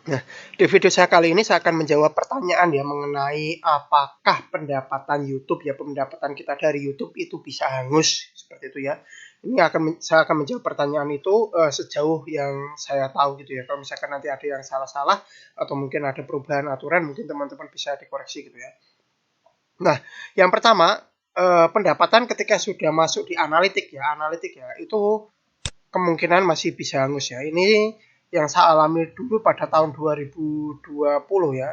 Nah, di video saya kali ini saya akan menjawab pertanyaan ya mengenai apakah pendapatan YouTube ya pendapatan kita dari YouTube itu bisa hangus seperti itu ya. Saya akan menjawab pertanyaan itu sejauh yang saya tahu gitu ya. Kalau misalkan nanti ada yang salah-salah atau mungkin ada perubahan aturan, mungkin teman-teman bisa dikoreksi gitu ya. Nah, yang pertama pendapatan ketika sudah masuk di analitik ya itu kemungkinan masih bisa hangus ya. Ini yang saya alami dulu pada tahun 2020 ya.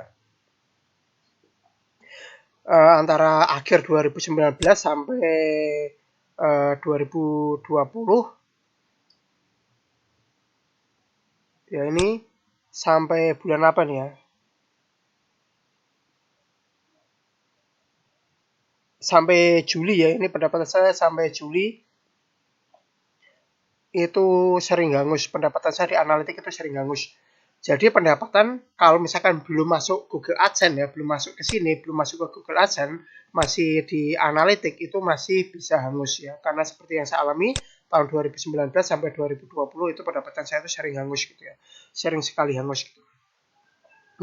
Antara akhir 2019 sampai 2020 ya, ini sampai bulan apa nih ya? Sampai Juli ya. Ini pendapatan saya sampai Juli itu sering hangus. Pendapatan saya di analitik itu sering hangus. Jadi pendapatan kalau misalkan belum masuk Google AdSense ya, belum masuk ke sini, belum masuk ke Google AdSense, masih di analitik itu masih bisa hangus ya. Karena seperti yang saya alami tahun 2019 sampai 2020 itu pendapatan saya itu sering hangus gitu ya. Sering sekali hangus gitu.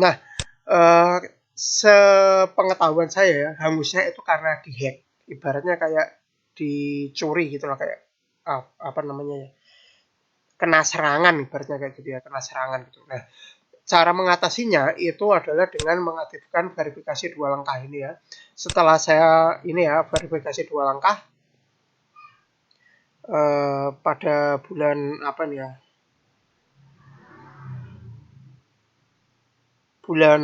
Nah, eh, sepengetahuan saya ya, hangusnya itu karena dihack. Ibaratnya kayak dicuri gitu lah, kayak apa namanya ya, kena serangan ibaratnya kayak gitu ya, kena serangan gitu. Nah, cara mengatasinya itu adalah dengan mengaktifkan verifikasi 2 langkah ini ya. Setelah saya ini ya verifikasi 2 langkah pada bulan apa nih ya,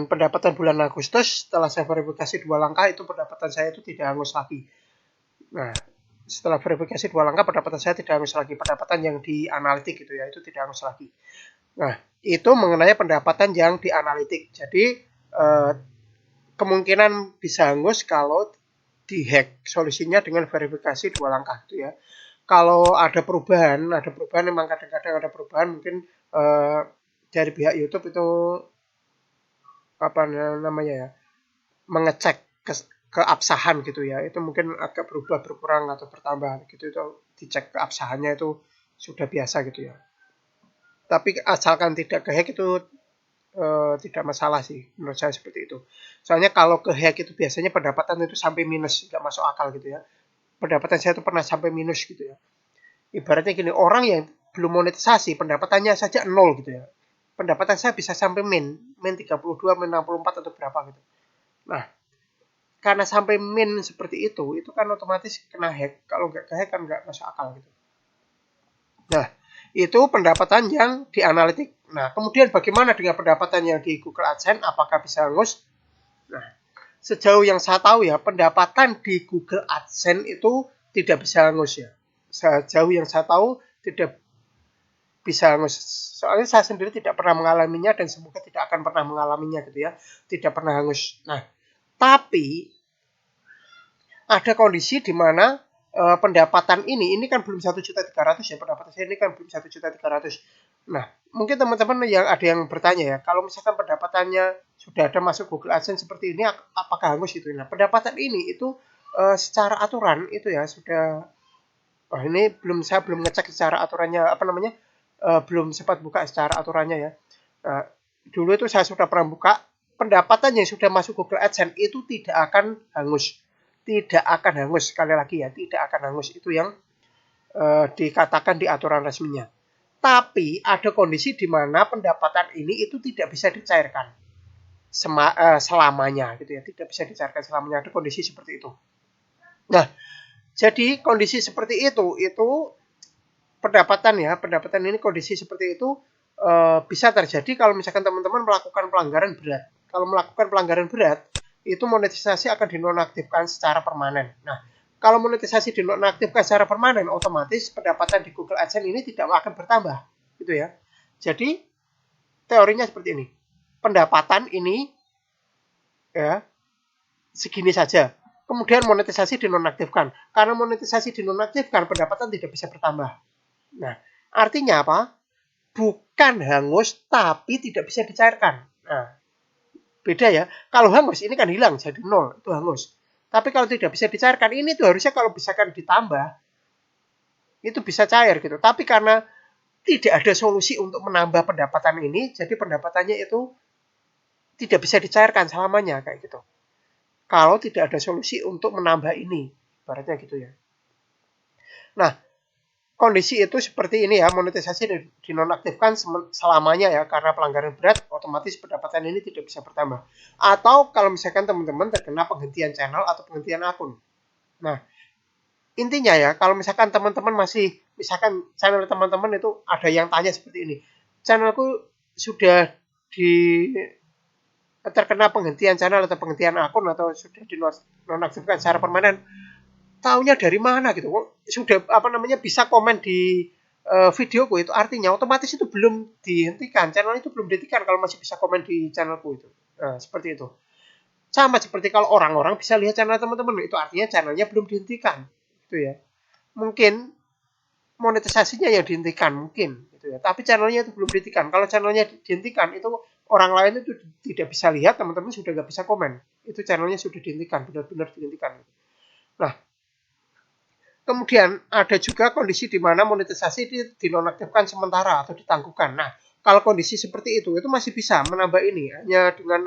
pendapatan bulan Agustus, setelah saya verifikasi 2 langkah itu pendapatan saya itu tidak hangus lagi. Nah, setelah verifikasi 2 langkah pendapatan saya tidak hangus lagi, pendapatan yang di analitik gitu ya itu tidak hangus lagi. Nah, itu mengenai pendapatan yang di analitik. Jadi kemungkinan bisa hangus kalau dihack. Solusinya dengan verifikasi 2 langkah itu ya. Kalau ada perubahan memang kadang-kadang ada perubahan mungkin dari pihak YouTube itu apa namanya ya, mengecek keabsahan gitu ya. Itu mungkin agak berubah, berkurang atau bertambah gitu, itu dicek keabsahannya itu sudah biasa gitu ya. Tapi asalkan tidak kehack itu tidak masalah sih menurut saya seperti itu. Soalnya kalau kehack itu biasanya pendapatan itu sampai minus, tidak masuk akal gitu ya. Pendapatan saya itu pernah sampai minus gitu ya. Ibaratnya gini, orang yang belum monetisasi pendapatannya saja nol gitu ya. Pendapatan saya bisa sampai min 32, min 64 atau berapa gitu. Nah, karena sampai min seperti itu kan otomatis kena hack. Kalau nggak kehack kan nggak masuk akal gitu. Nah, itu pendapatan yang di analitik. Nah, kemudian bagaimana dengan pendapatan yang di Google AdSense? Apakah bisa hangus? Nah, sejauh yang saya tahu ya, pendapatan di Google AdSense itu tidak bisa hangus ya. Sejauh yang saya tahu tidak bisa hangus. Soalnya saya sendiri tidak pernah mengalaminya dan semoga tidak akan pernah mengalaminya gitu ya. Tidak pernah hangus. Nah, tapi ada kondisi di mana pendapatan ini kan belum 1.300.000 ya, pendapatan saya ini kan belum 1.300.000. Nah, mungkin teman-teman yang ada yang bertanya ya, kalau misalkan pendapatannya sudah ada masuk Google AdSense seperti ini, apakah hangus itu? Nah, pendapatan ini itu secara aturan itu ya sudah, ini saya belum ngecek secara aturannya apa namanya, belum sempat buka secara aturannya ya. Nah, dulu itu saya sudah pernah buka, pendapatan yang sudah masuk Google AdSense itu tidak akan hangus. Tidak akan hangus, sekali lagi ya, tidak akan hangus. Itu yang dikatakan di aturan resminya. Tapi ada kondisi di mana pendapatan ini itu tidak bisa dicairkan selamanya gitu ya, tidak bisa dicairkan selamanya. Ada kondisi seperti itu. Nah, jadi kondisi seperti itu pendapatan ini kondisi seperti itu bisa terjadi kalau misalkan teman-teman melakukan pelanggaran berat. Kalau melakukan pelanggaran berat, itu monetisasi akan dinonaktifkan secara permanen. Nah, kalau monetisasi dinonaktifkan secara permanen, otomatis pendapatan di Google AdSense ini tidak akan bertambah, gitu ya. Jadi teorinya seperti ini. Pendapatan ini ya segini saja. Kemudian monetisasi dinonaktifkan. Karena monetisasi dinonaktifkan, pendapatan tidak bisa bertambah. Nah, artinya apa? Bukan hangus tapi tidak bisa dicairkan. Nah, beda ya. Kalau hangus ini kan hilang jadi nol, itu hangus. Tapi kalau tidak bisa dicairkan, ini tuh harusnya kalau misalkan ditambah itu bisa cair gitu. Tapi karena tidak ada solusi untuk menambah pendapatan ini, jadi pendapatannya itu tidak bisa dicairkan selamanya kayak gitu. Kalau tidak ada solusi untuk menambah ini, ibaratnya gitu ya. Nah, kondisi itu seperti ini ya, monetisasi dinonaktifkan selamanya ya, karena pelanggaran berat, otomatis pendapatan ini tidak bisa bertambah. Atau kalau misalkan teman-teman terkena penghentian channel atau penghentian akun. Nah, intinya ya, kalau misalkan teman-teman masih, misalkan channel teman-teman itu ada yang tanya seperti ini, channelku sudah terkena penghentian channel atau penghentian akun atau sudah dinonaktifkan secara permanen, taunya dari mana gitu? Sudah bisa komen di videoku, itu artinya otomatis itu belum dihentikan, channel itu belum dihentikan kalau masih bisa komen di channelku itu. Nah, seperti itu. Sama seperti kalau orang-orang bisa lihat channel teman-teman, itu artinya channelnya belum dihentikan, gitu ya. Mungkin monetisasinya yang dihentikan mungkin, gitu ya. Tapi channelnya itu belum dihentikan. Kalau channelnya dihentikan, itu orang lain itu tidak bisa lihat, teman-teman sudah nggak bisa komen. Itu channelnya sudah dihentikan, benar-benar dihentikan. Nah, kemudian ada juga kondisi di mana monetisasi dinonaktifkan sementara atau ditangguhkan. Nah, kalau kondisi seperti itu masih bisa menambah ini hanya dengan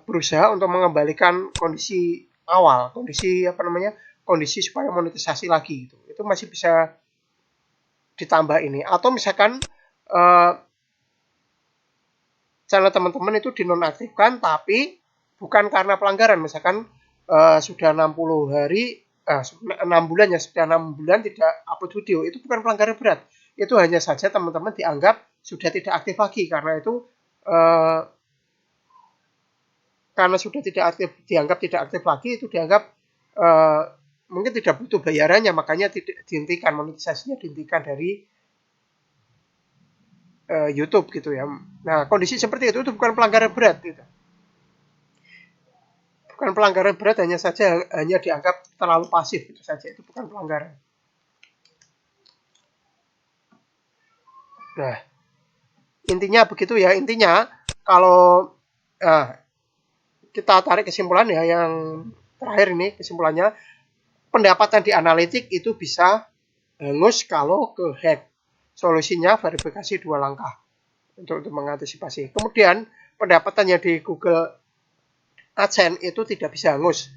berusaha untuk mengembalikan kondisi awal, kondisi supaya monetisasi lagi gitu. Itu masih bisa ditambah ini. Atau misalkan channel teman-teman itu dinonaktifkan tapi bukan karena pelanggaran, misalkan sudah 60 hari 6 bulan ya, sudah 6 bulan tidak upload video, itu bukan pelanggaran berat. Itu hanya saja teman-teman dianggap sudah tidak aktif lagi, karena itu karena sudah dianggap tidak aktif lagi, itu dianggap mungkin tidak butuh bayarannya, makanya tidak dihentikan, monetisasinya dihentikan dari YouTube gitu ya. Nah, kondisi seperti itu bukan pelanggaran berat gitu. Bukan pelanggaran berat, hanya dianggap terlalu pasif itu saja, itu bukan pelanggaran. Nah, intinya begitu ya. Intinya kalau kita tarik kesimpulan ya, yang terakhir ini kesimpulannya, pendapatan di analitik itu bisa hangus kalau ke hack. Solusinya verifikasi 2 langkah untuk mengantisipasi. Kemudian pendapatannya di Google AdSense itu tidak bisa hangus.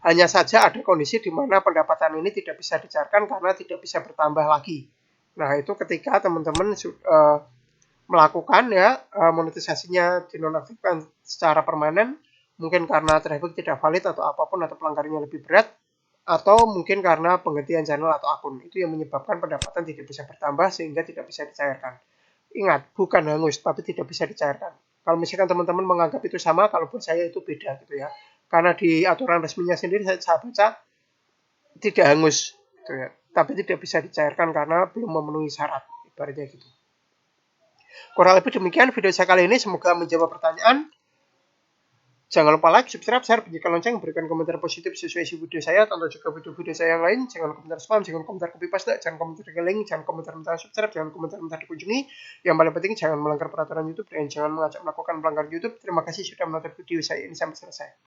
Hanya saja ada kondisi di mana pendapatan ini tidak bisa dicairkan karena tidak bisa bertambah lagi. Nah, itu ketika teman-teman melakukan ya monetisasinya dinonaktifkan secara permanen, mungkin karena traffic tidak valid atau apapun, atau pelanggarannya lebih berat, atau mungkin karena penghentian channel atau akun. Itu yang menyebabkan pendapatan tidak bisa bertambah sehingga tidak bisa dicairkan. Ingat, bukan hangus, tapi tidak bisa dicairkan. Kalau misalkan teman-teman menganggap itu sama, kalau buat saya itu beda gitu ya. Karena di aturan resminya sendiri saya baca tidak hangus gitu ya, tapi tidak bisa dicairkan karena belum memenuhi syarat, ibaratnya gitu. Kurang lebih demikian video saya kali ini, semoga menjawab pertanyaan. Jangan lupa like, subscribe, share, bunyikan lonceng, berikan komentar positif sesuai isi video saya, tonton juga video-video saya yang lain. Jangan komentar spam, jangan komentar copy paste, jangan komentar link, jangan komentar minta subscribe, jangan komentar minta dikunjungi. Yang paling penting jangan melanggar peraturan YouTube dan jangan mengajak melakukan pelanggaran YouTube. Terima kasih sudah menonton video saya ini sampai selesai.